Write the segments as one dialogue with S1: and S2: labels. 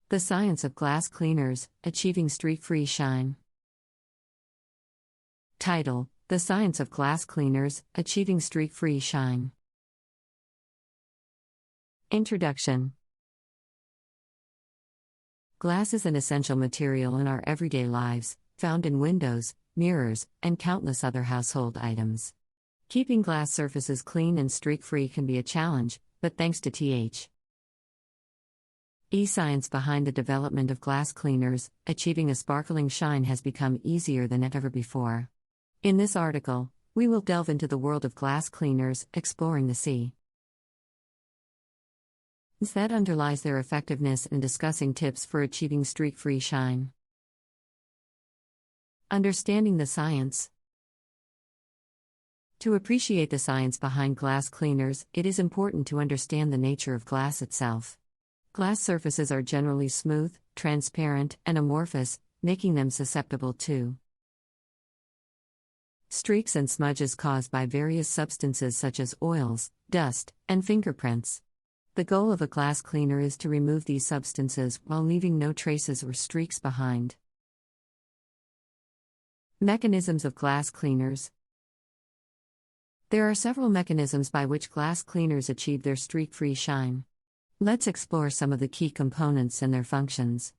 S1: The Science of Glass Cleaners, Achieving Streak-Free Shine. Title: The Science of Glass Cleaners, Achieving Streak-Free Shine. Introduction. Glass is an essential material in our everyday lives, found in windows, mirrors, and countless other household items. Keeping glass surfaces clean and streak-free can be a challenge, but thanks to science behind the development of glass cleaners, achieving a sparkling shine has become easier than ever before. In this article, we will delve into the world of glass cleaners, exploring the science that underlies their effectiveness and discussing tips for achieving streak-free shine. Understanding the science. To appreciate the science behind glass cleaners, it is important to understand the nature of glass itself. Glass surfaces are generally smooth, transparent, and amorphous, making them susceptible to streaks and smudges caused by various substances such as oils, dust, and fingerprints. The goal of a glass cleaner is to remove these substances while leaving no traces or streaks behind. Mechanisms of glass cleaners. There are several mechanisms by which glass cleaners achieve their streak-free shine. Let's explore some of the key components and their functions.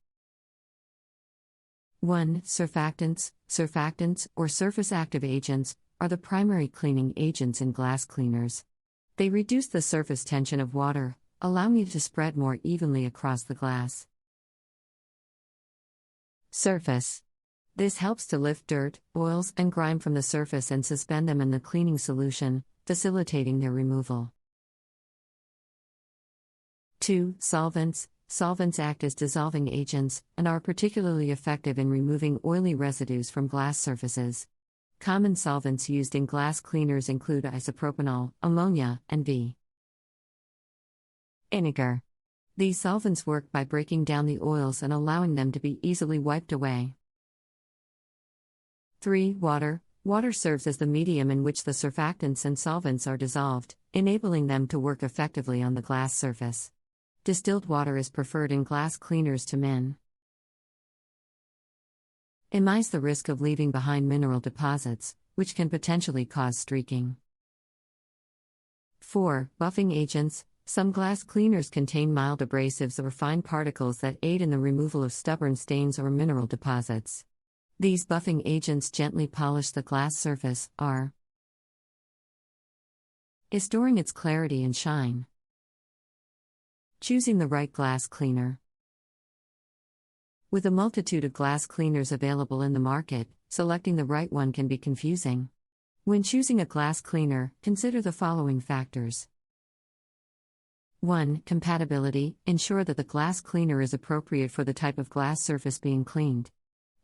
S1: 1. Surfactants. Surfactants, or surface active agents, are the primary cleaning agents in glass cleaners. They reduce the surface tension of water, allowing it to spread more evenly across the glass surface. This helps to lift dirt, oils, and grime from the surface and suspend them in the cleaning solution, facilitating their removal. 2. Solvents. Solvents act as dissolving agents, and are particularly effective in removing oily residues from glass surfaces. Common solvents used in glass cleaners include isopropanol, ammonia, and vinegar. These solvents work by breaking down the oils and allowing them to be easily wiped away. 3. Water. Water serves as the medium in which the surfactants and solvents are dissolved, enabling them to work effectively on the glass surface. Distilled water is preferred in glass cleaners to minimize the risk of leaving behind mineral deposits, which can potentially cause streaking. 4. Buffing agents. Some glass cleaners contain mild abrasives or fine particles that aid in the removal of stubborn stains or mineral deposits. These buffing agents gently polish the glass surface, restoring its clarity and shine. Choosing the right glass cleaner. With a multitude of glass cleaners available in the market, selecting the right one can be confusing. When choosing a glass cleaner, consider the following factors. 1. Compatibility. Ensure that the glass cleaner is appropriate for the type of glass surface being cleaned.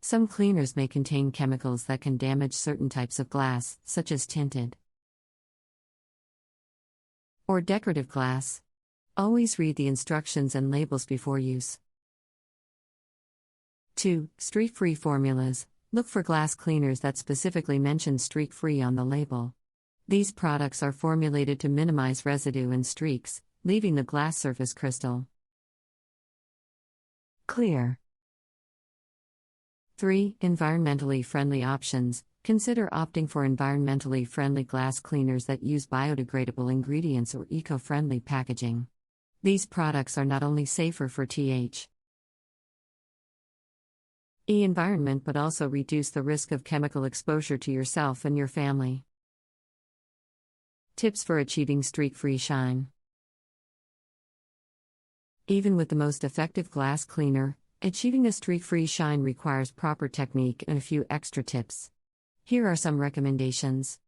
S1: Some cleaners may contain chemicals that can damage certain types of glass, such as tinted or decorative glass. Always read the instructions and labels before use. 2. Streak-free formulas. Look for glass cleaners that specifically mention streak-free on the label. These products are formulated to minimize residue and streaks, leaving the glass surface crystal clear. 3. Environmentally friendly options. Consider opting for environmentally friendly glass cleaners that use biodegradable ingredients or eco-friendly packaging. These products are not only safer for the environment but also reduce the risk of chemical exposure to yourself and your family. Tips for achieving streak-free shine. Even with the most effective glass cleaner, achieving a streak-free shine requires proper technique and a few extra tips. Here are some recommendations.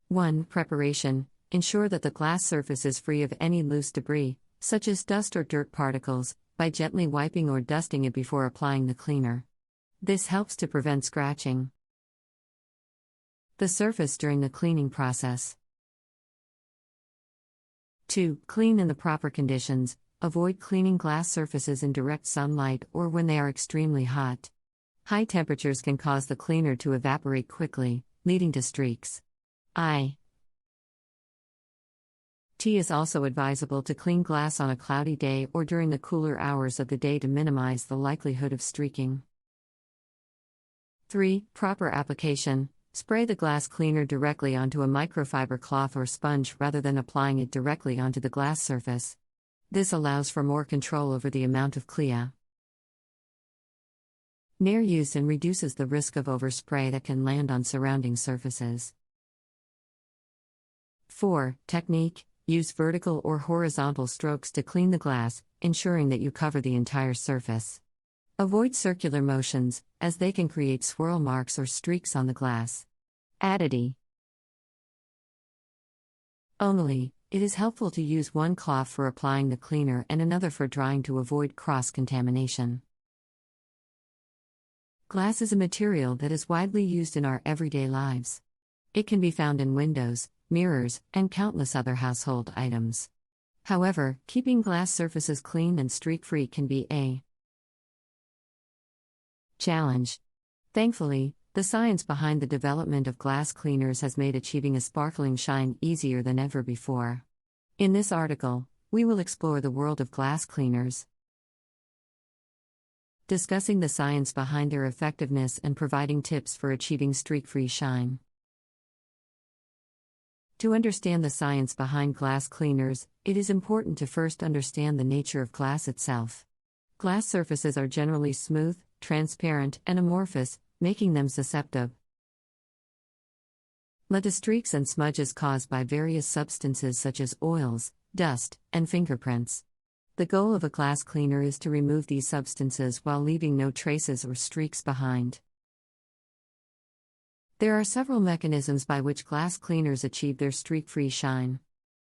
S1: 1. Preparation. Ensure that the glass surface is free of any loose debris, such as dust or dirt particles, by gently wiping or dusting it before applying the cleaner. This helps to prevent scratching the surface during the cleaning process. 2. Clean in the proper conditions. Avoid cleaning glass surfaces in direct sunlight or when they are extremely hot. High temperatures can cause the cleaner to evaporate quickly, leading to streaks. T is also advisable to clean glass on a cloudy day or during the cooler hours of the day to minimize the likelihood of streaking. 3. Proper application. Spray the glass cleaner directly onto a microfiber cloth or sponge rather than applying it directly onto the glass surface. This allows for more control over the amount of clear air used and reduces the risk of overspray that can land on surrounding surfaces. 4. Technique. Use vertical or horizontal strokes to clean the glass, ensuring that you cover the entire surface. Avoid circular motions, as they can create swirl marks or streaks on the glass. Additive. Only, it is helpful to use one cloth for applying the cleaner and another for drying to avoid cross-contamination. Glass is a material that is widely used in our everyday lives. It can be found in windows, mirrors, and countless other household items. However, keeping glass surfaces clean and streak-free can be a challenge. Thankfully, the science behind the development of glass cleaners has made achieving a sparkling shine easier than ever before. In this article, we will explore the world of glass cleaners, discussing the science behind their effectiveness and providing tips for achieving streak-free shine. To understand the science behind glass cleaners, it is important to first understand the nature of glass itself. Glass surfaces are generally smooth, transparent, and amorphous, making them susceptible to streaks and smudges caused by various substances such as oils, dust, and fingerprints. The goal of a glass cleaner is to remove these substances while leaving no traces or streaks behind. There are several mechanisms by which glass cleaners achieve their streak-free shine.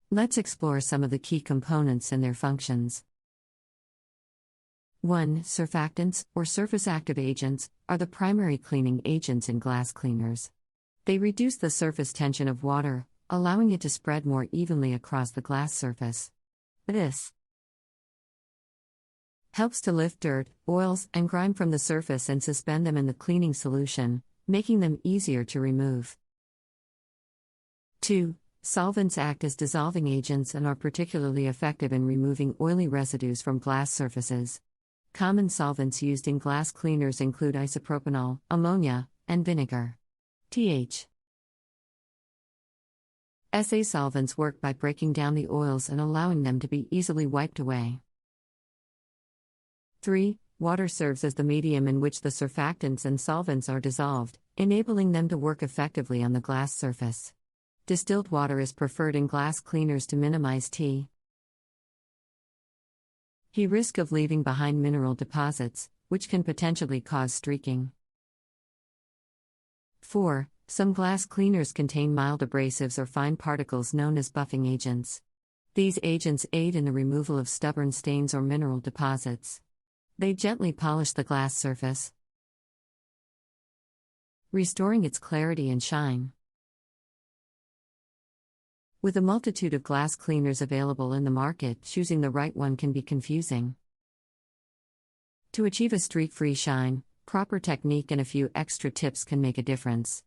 S1: Let's explore some of the key components and their functions. 1. Surfactants, or surface active agents, are the primary cleaning agents in glass cleaners. They reduce the surface tension of water, allowing it to spread more evenly across the glass surface. This helps to lift dirt, oils, and grime from the surface and suspend them in the cleaning solution, making them easier to remove. 2. Solvents act as dissolving agents and are particularly effective in removing oily residues from glass surfaces. Common solvents used in glass cleaners include isopropanol, ammonia, and vinegar. SA solvents work by breaking down the oils and allowing them to be easily wiped away. 3. Water serves as the medium in which the surfactants and solvents are dissolved, enabling them to work effectively on the glass surface. Distilled water is preferred in glass cleaners to minimize the risk of leaving behind mineral deposits, which can potentially cause streaking. 4. Some glass cleaners contain mild abrasives or fine particles known as buffing agents. These agents aid in the removal of stubborn stains or mineral deposits. They gently polish the glass surface, restoring its clarity and shine. With a multitude of glass cleaners available in the market, choosing the right one can be confusing. To achieve a streak-free shine, proper technique and a few extra tips can make a difference.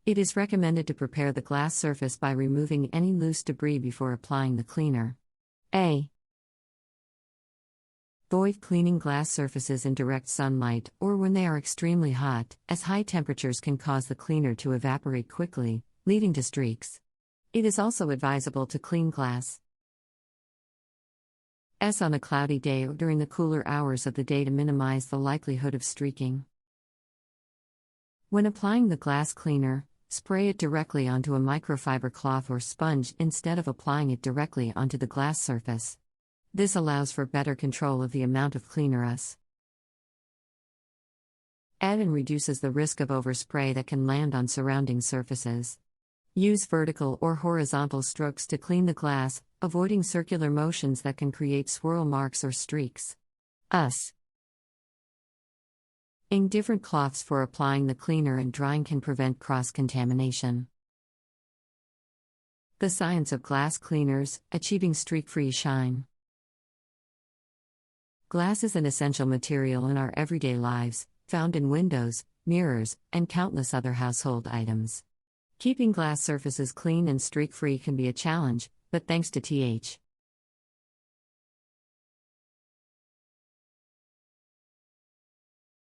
S1: It is recommended to prepare the glass surface by removing any loose debris before applying the cleaner. A. Avoid cleaning glass surfaces in direct sunlight or when they are extremely hot, as high temperatures can cause the cleaner to evaporate quickly, leading to streaks. It is also advisable to clean glass on a cloudy day or during the cooler hours of the day to minimize the likelihood of streaking. When applying the glass cleaner, spray it directly onto a microfiber cloth or sponge instead of applying it directly onto the glass surface. This allows for better control of the amount of cleaner add and reduces the risk of overspray that can land on surrounding surfaces. Use vertical or horizontal strokes to clean the glass, avoiding circular motions that can create swirl marks or streaks. Using different cloths for applying the cleaner and drying can prevent cross-contamination. The science of glass cleaners, achieving streak-free shine. Glass is an essential material in our everyday lives, found in windows, mirrors, and countless other household items. Keeping glass surfaces clean and streak-free can be a challenge, but thanks to Th.